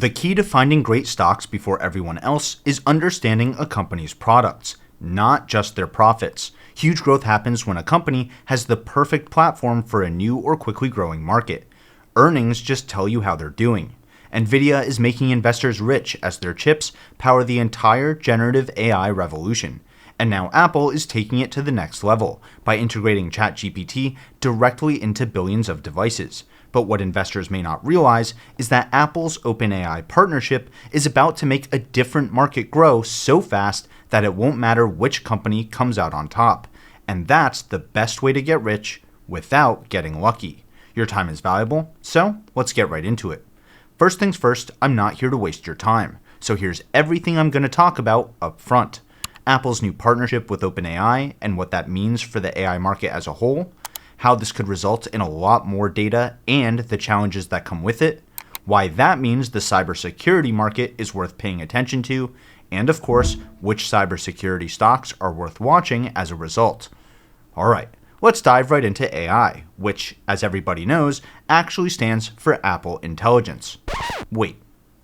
The key to finding great stocks before everyone else is understanding a company's products, not just their profits. Huge growth happens when a company has the perfect platform for a new or quickly growing market. Earnings just tell you how they're doing. Nvidia is making investors rich as their chips power the entire generative AI revolution. And now Apple is taking it to the next level by integrating ChatGPT directly into billions of devices. But what investors may not realize is that Apple's OpenAI partnership is about to make a different market grow so fast that it won't matter which company comes out on top. And that's the best way to get rich without getting lucky. Your time is valuable, so let's get right into it. First things first, I'm not here to waste your time. So here's everything I'm going to talk about up front. Apple's new partnership with OpenAI and what that means for the AI market as a whole, how this could result in a lot more data and the challenges that come with it, why that means the cybersecurity market is worth paying attention to, and of course, which cybersecurity stocks are worth watching as a result. Alright, let's dive right into AI, which, as everybody knows, actually stands for Apple Intelligence. Wait,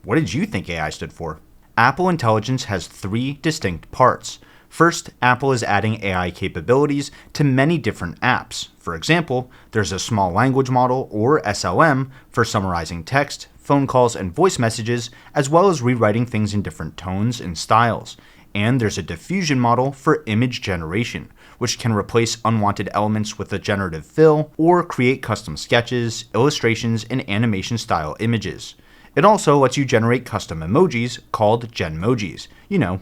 what did you think AI stood for? Apple Intelligence has three distinct parts. First, Apple is adding AI capabilities to many different apps. For example, there's a small language model, or SLM, for summarizing text, phone calls, and voice messages, as well as rewriting things in different tones and styles. And there's a diffusion model for image generation, which can replace unwanted elements with a generative fill or create custom sketches, illustrations, and animation-style images. It also lets you generate custom emojis called Genmojis,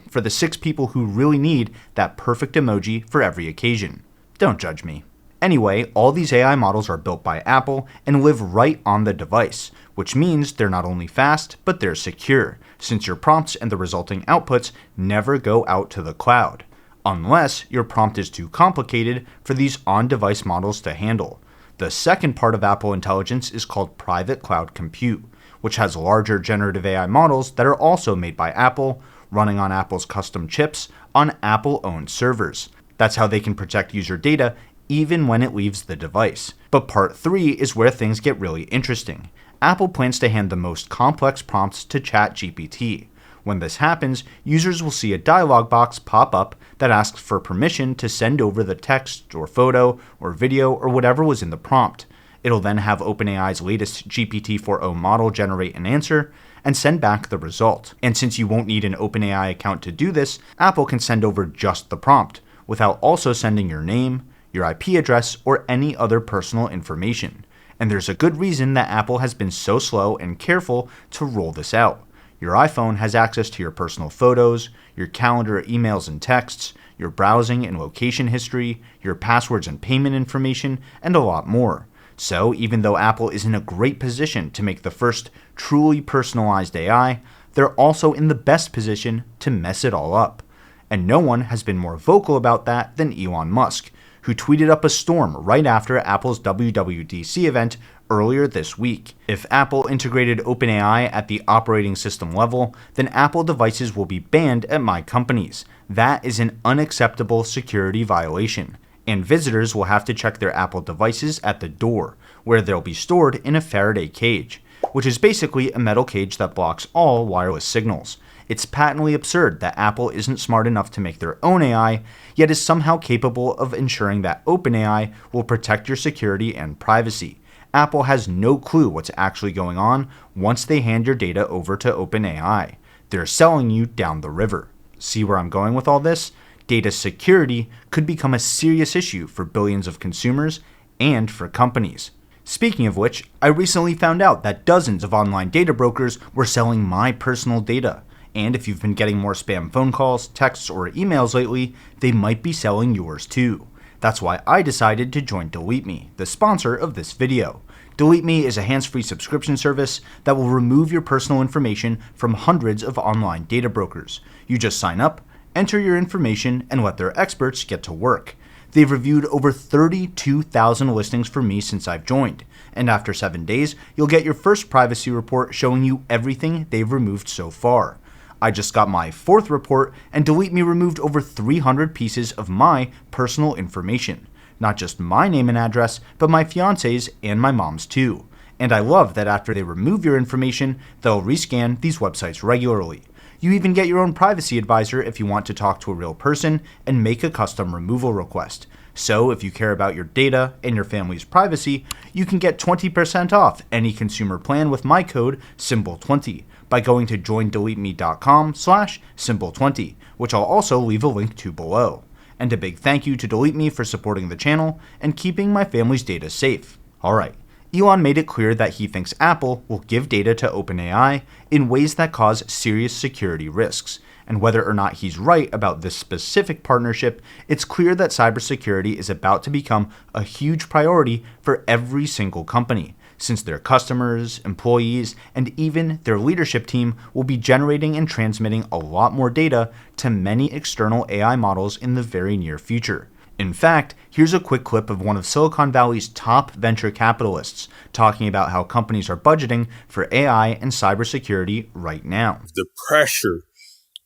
for the 6 people who really need that perfect emoji for every occasion. Don't judge me. Anyway, all these AI models are built by Apple and live right on the device, which means they're not only fast, but they're secure, since your prompts and the resulting outputs never go out to the cloud, unless your prompt is too complicated for these on-device models to handle. The second part of Apple Intelligence is called private cloud compute, which has larger generative AI models that are also made by Apple, running on Apple's custom chips on Apple-owned servers. That's how they can protect user data even when it leaves the device. But part 3 is where things get really interesting. Apple plans to hand the most complex prompts to ChatGPT. When this happens, users will see a dialog box pop up that asks for permission to send over the text or photo or video or whatever was in the prompt. It'll then have OpenAI's latest GPT-4o model generate an answer and send back the result. And since you won't need an OpenAI account to do this, Apple can send over just the prompt, without also sending your name, your IP address, or any other personal information. And there's a good reason that Apple has been so slow and careful to roll this out. Your iPhone has access to your personal photos, your calendar, emails, and texts, your browsing and location history, your passwords and payment information, and a lot more. So even though Apple is in a great position to make the first truly personalized AI, they're also in the best position to mess it all up. And no one has been more vocal about that than Elon Musk, who tweeted up a storm right after Apple's WWDC event earlier this week. If Apple integrated OpenAI at the operating system level, then Apple devices will be banned at my companies. That is an unacceptable security violation. And visitors will have to check their Apple devices at the door, where they'll be stored in a Faraday cage, which is basically a metal cage that blocks all wireless signals. It's patently absurd that Apple isn't smart enough to make their own AI, yet is somehow capable of ensuring that OpenAI will protect your security and privacy. Apple has no clue what's actually going on once they hand your data over to OpenAI. They're selling you down the river. See where I'm going with all this? Data security could become a serious issue for billions of consumers and for companies. Speaking of which, I recently found out that dozens of online data brokers were selling my personal data. And if you've been getting more spam phone calls, texts, or emails lately, they might be selling yours too. That's why I decided to join Delete Me, the sponsor of this video. Delete Me is a hands-free subscription service that will remove your personal information from hundreds of online data brokers. You just sign up, enter your information, and let their experts get to work. They've reviewed over 32,000 listings for me since I've joined, and after 7 days, you'll get your first privacy report showing you everything they've removed so far. I just got my 4th report, and Delete Me removed over 300 pieces of my personal information. Not just my name and address, but my fiance's and my mom's too. And I love that after they remove your information, they'll rescan these websites regularly. You even get your own privacy advisor if you want to talk to a real person and make a custom removal request. So if you care about your data and your family's privacy, you can get 20% off any consumer plan with my code SYMBOL20 by going to joindeleteme.com/symbol20, which I'll also leave a link to below. And a big thank you to Delete Me for supporting the channel and keeping my family's data safe. Alright, Elon made it clear that he thinks Apple will give data to OpenAI in ways that cause serious security risks. And whether or not he's right about this specific partnership, it's clear that cybersecurity is about to become a huge priority for every single company, since their customers, employees, and even their leadership team will be generating and transmitting a lot more data to many external AI models in the very near future. In fact, here's a quick clip of one of Silicon Valley's top venture capitalists talking about how companies are budgeting for AI and cybersecurity right now. The pressure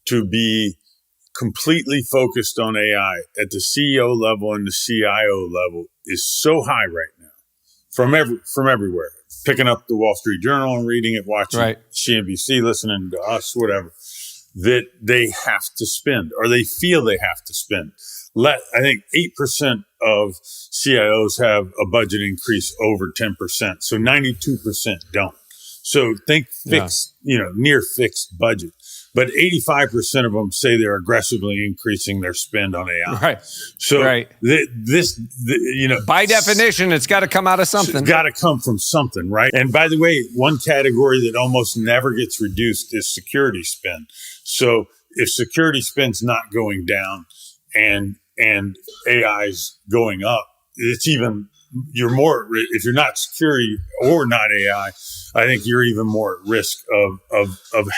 to be completely focused on AI at the CEO level and the CIO level is so high right now from everywhere. Picking up the Wall Street Journal and reading it, watching CNBC, listening to us, whatever, that they have to spend or they feel they have to spend. I think 8% of CIOs have a budget increase over 10%. So 92% don't. So think fixed, near fixed budget. But 85% of them say they're aggressively increasing their spend on AI. Right. So by definition, it's got to come out of something. It's got to come from something, right? And by the way, one category that almost never gets reduced is security spend. So if security spend's not going down and AI's going up, it's even if you're not security or not AI, I think you're even more at risk of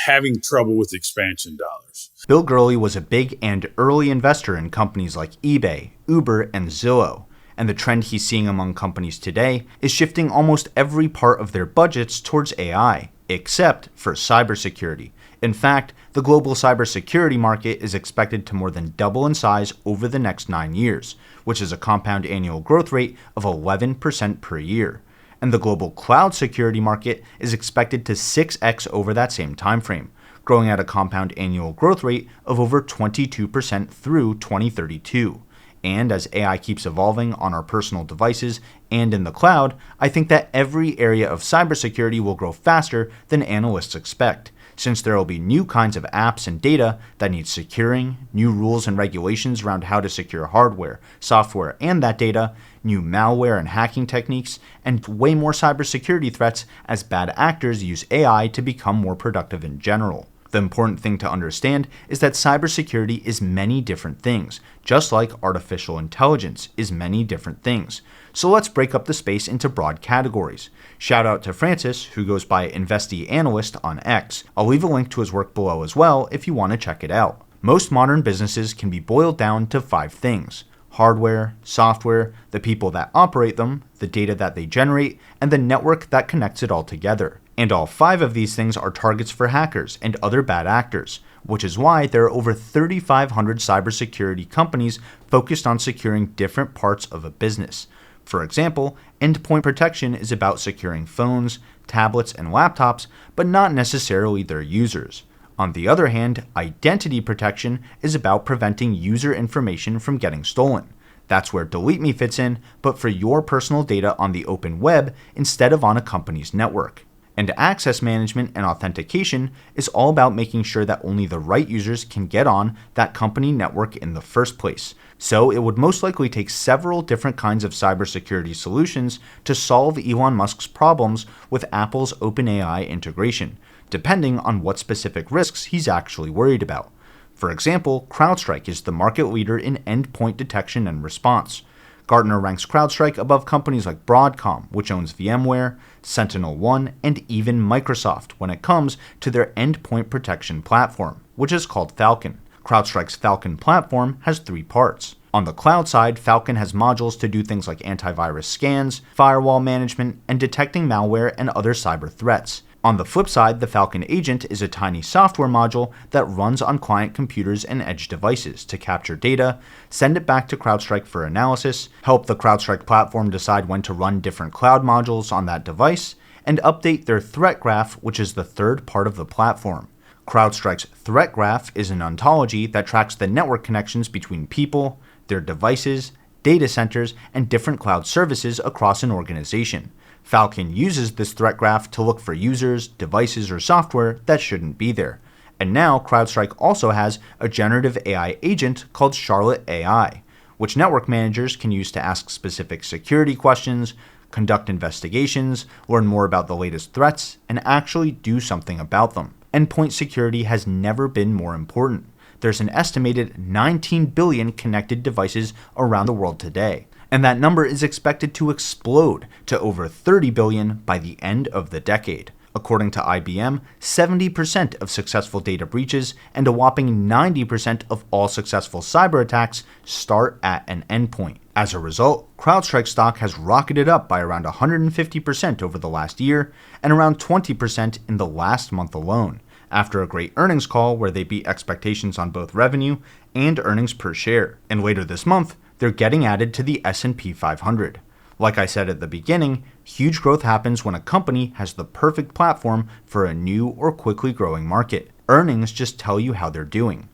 having trouble with expansion dollars. Bill Gurley was a big and early investor in companies like eBay, Uber, and Zillow. And the trend he's seeing among companies today is shifting almost every part of their budgets towards AI, except for cybersecurity. In fact, the global cybersecurity market is expected to more than double in size over the next 9 years, which is a compound annual growth rate of 11% per year. And the global cloud security market is expected to 6x over that same timeframe, growing at a compound annual growth rate of over 22% through 2032. And as AI keeps evolving on our personal devices and in the cloud, I think that every area of cybersecurity will grow faster than analysts expect, since there will be new kinds of apps and data that need securing, new rules and regulations around how to secure hardware, software, and that data, new malware and hacking techniques, and way more cybersecurity threats as bad actors use AI to become more productive in general. The important thing to understand is that cybersecurity is many different things, just like artificial intelligence is many different things. So let's break up the space into broad categories. Shout out to Francis, who goes by Investee Analyst on X. I'll leave a link to his work below as well if you want to check it out. Most modern businesses can be boiled down to 5 things: hardware, software, the people that operate them, the data that they generate, and the network that connects it all together. And all 5 of these things are targets for hackers and other bad actors, which is why there are over 3,500 cybersecurity companies focused on securing different parts of a business. For example, endpoint protection is about securing phones, tablets, and laptops, but not necessarily their users. On the other hand, identity protection is about preventing user information from getting stolen. That's where Delete Me fits in, but for your personal data on the open web instead of on a company's network. And access management and authentication is all about making sure that only the right users can get on that company network in the first place. So it would most likely take several different kinds of cybersecurity solutions to solve Elon Musk's problems with Apple's OpenAI integration, depending on what specific risks he's actually worried about. For example, CrowdStrike is the market leader in endpoint detection and response. Gartner ranks CrowdStrike above companies like Broadcom, which owns VMware, SentinelOne, and even Microsoft when it comes to their endpoint protection platform, which is called Falcon. CrowdStrike's Falcon platform has 3 parts. On the cloud side, Falcon has modules to do things like antivirus scans, firewall management, and detecting malware and other cyber threats. On the flip side, the Falcon Agent is a tiny software module that runs on client computers and edge devices to capture data, send it back to CrowdStrike for analysis, help the CrowdStrike platform decide when to run different cloud modules on that device, and update their threat graph, which is the third part of the platform. CrowdStrike's threat graph is an ontology that tracks the network connections between people, their devices, data centers, and different cloud services across an organization. Falcon uses this threat graph to look for users, devices, or software that shouldn't be there. And now CrowdStrike also has a generative AI agent called Charlotte AI, which network managers can use to ask specific security questions, conduct investigations, learn more about the latest threats, and actually do something about them. Endpoint security has never been more important. There's an estimated 19 billion connected devices around the world today, and that number is expected to explode to over 30 billion by the end of the decade. According to IBM, 70% of successful data breaches and a whopping 90% of all successful cyber attacks start at an endpoint. As a result, CrowdStrike stock has rocketed up by around 150% over the last year and around 20% in the last month alone, after a great earnings call where they beat expectations on both revenue and earnings per share. And later this month, they're getting added to the S&P 500. Like I said at the beginning, huge growth happens when a company has the perfect platform for a new or quickly growing market. Earnings just tell you how they're doing.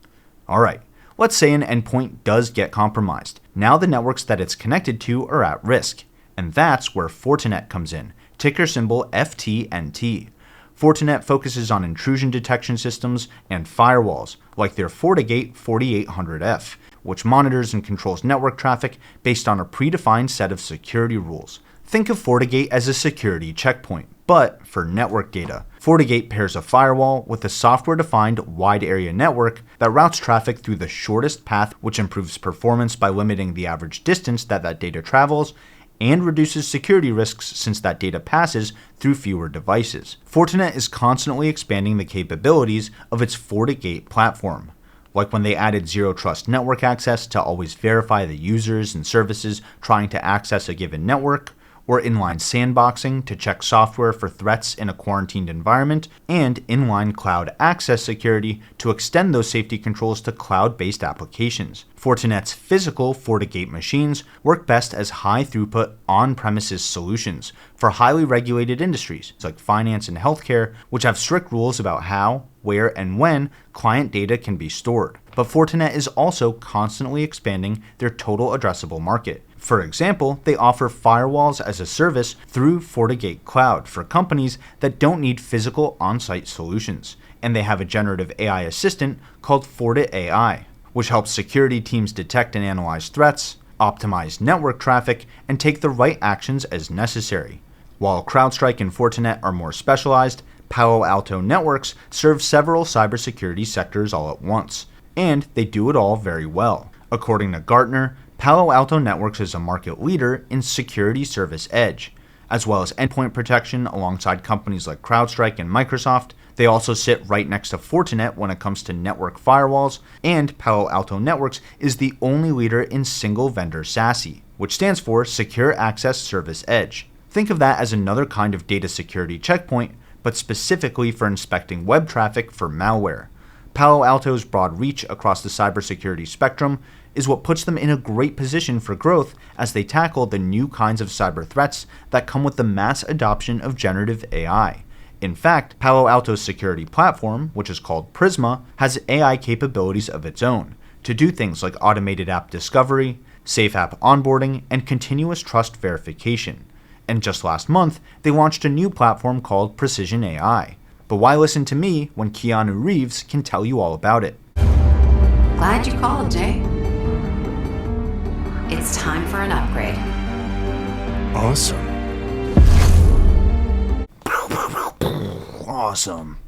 Alright, let's say an endpoint does get compromised. Now the networks that it's connected to are at risk. And that's where Fortinet comes in, ticker symbol FTNT. Fortinet focuses on intrusion detection systems and firewalls, like their FortiGate 4800F, which monitors and controls network traffic based on a predefined set of security rules. Think of FortiGate as a security checkpoint, but for network data. FortiGate pairs a firewall with a software-defined wide area network that routes traffic through the shortest path, which improves performance by limiting the average distance that data travels, and reduces security risks since that data passes through fewer devices. Fortinet is constantly expanding the capabilities of its FortiGate platform, like when they added zero trust network access to always verify the users and services trying to access a given network, or inline sandboxing to check software for threats in a quarantined environment, and inline cloud access security to extend those safety controls to cloud-based applications. Fortinet's physical FortiGate machines work best as high-throughput on-premises solutions for highly regulated industries like finance and healthcare, which have strict rules about how, where, and when client data can be stored. But Fortinet is also constantly expanding their total addressable market. For example, they offer firewalls as a service through FortiGate Cloud for companies that don't need physical on-site solutions, and they have a generative AI assistant called FortiAI, which helps security teams detect and analyze threats, optimize network traffic, and take the right actions as necessary. While CrowdStrike and Fortinet are more specialized, Palo Alto Networks serve several cybersecurity sectors all at once, and they do it all very well. According to Gartner, Palo Alto Networks is a market leader in security service edge, as well as endpoint protection alongside companies like CrowdStrike and Microsoft. They also sit right next to Fortinet when it comes to network firewalls, and Palo Alto Networks is the only leader in single vendor SASE, which stands for Secure Access Service Edge. Think of that as another kind of data security checkpoint, but specifically for inspecting web traffic for malware. Palo Alto's broad reach across the cybersecurity spectrum is what puts them in a great position for growth as they tackle the new kinds of cyber threats that come with the mass adoption of generative AI. In fact, Palo Alto's security platform, which is called Prisma, has AI capabilities of its own to do things like automated app discovery, safe app onboarding, and continuous trust verification. And just last month, they launched a new platform called Precision AI. But why listen to me when Keanu Reeves can tell you all about it? Glad you called, Jay. It's time for an upgrade. Awesome. Awesome.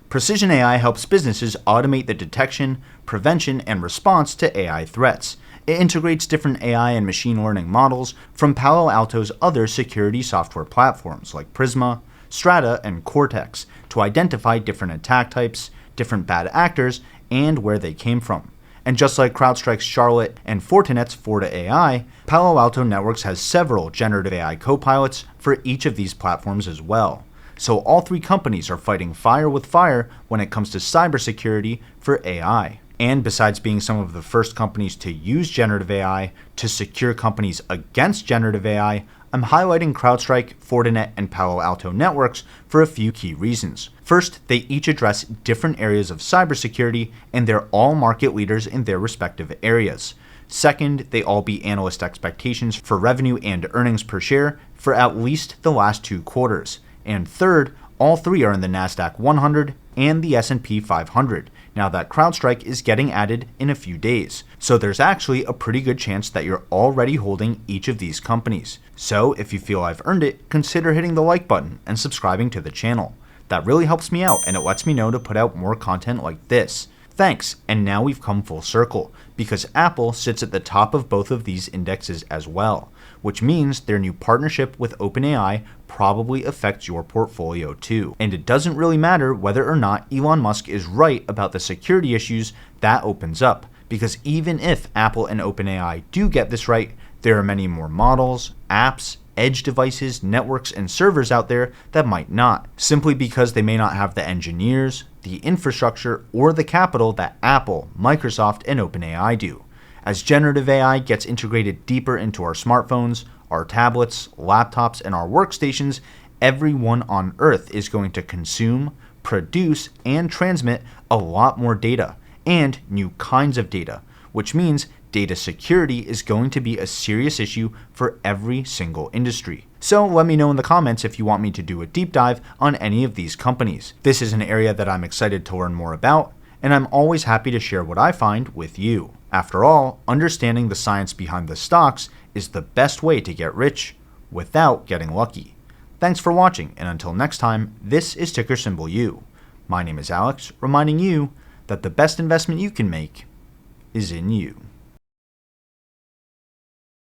Precision AI helps businesses automate the detection, prevention, and response to AI threats. It integrates different AI and machine learning models from Palo Alto's other security software platforms like Prisma, Strata, and Cortex to identify different attack types, different bad actors, and where they came from. And just like CrowdStrike's Charlotte and Fortinet's FortiAI, Palo Alto Networks has several generative AI copilots for each of these platforms as well. So all three companies are fighting fire with fire when it comes to cybersecurity for AI. And besides being some of the first companies to use generative AI to secure companies against generative AI, I'm highlighting CrowdStrike, Fortinet, and Palo Alto Networks for a few key reasons. First, they each address different areas of cybersecurity, and they're all market leaders in their respective areas. Second, they all beat analyst expectations for revenue and earnings per share for at least the last 2 quarters. And third, all three are in the NASDAQ 100 and the S&P 500, now that CrowdStrike is getting added in a few days. So there's actually a pretty good chance that you're already holding each of these companies. So if you feel I've earned it, consider hitting the like button and subscribing to the channel. That really helps me out and it lets me know to put out more content like this. Thanks, and now we've come full circle, because Apple sits at the top of both of these indexes as well, which means their new partnership with OpenAI probably affects your portfolio too. And it doesn't really matter whether or not Elon Musk is right about the security issues that opens up, because even if Apple and OpenAI do get this right, there are many more models, apps, edge devices, networks, and servers out there that might not, simply because they may not have the engineers, the infrastructure, or the capital that Apple, Microsoft, and OpenAI do. As generative AI gets integrated deeper into our smartphones, our tablets, laptops, and our workstations, everyone on Earth is going to consume, produce, and transmit a lot more data, and new kinds of data, which means data security is going to be a serious issue for every single industry. So let me know in the comments if you want me to do a deep dive on any of these companies. This is an area that I'm excited to learn more about, and I'm always happy to share what I find with you. After all, understanding the science behind the stocks is the best way to get rich without getting lucky. Thanks for watching, and until next time, this is ticker symbol U. My name is Alex, reminding you that the best investment you can make is in you.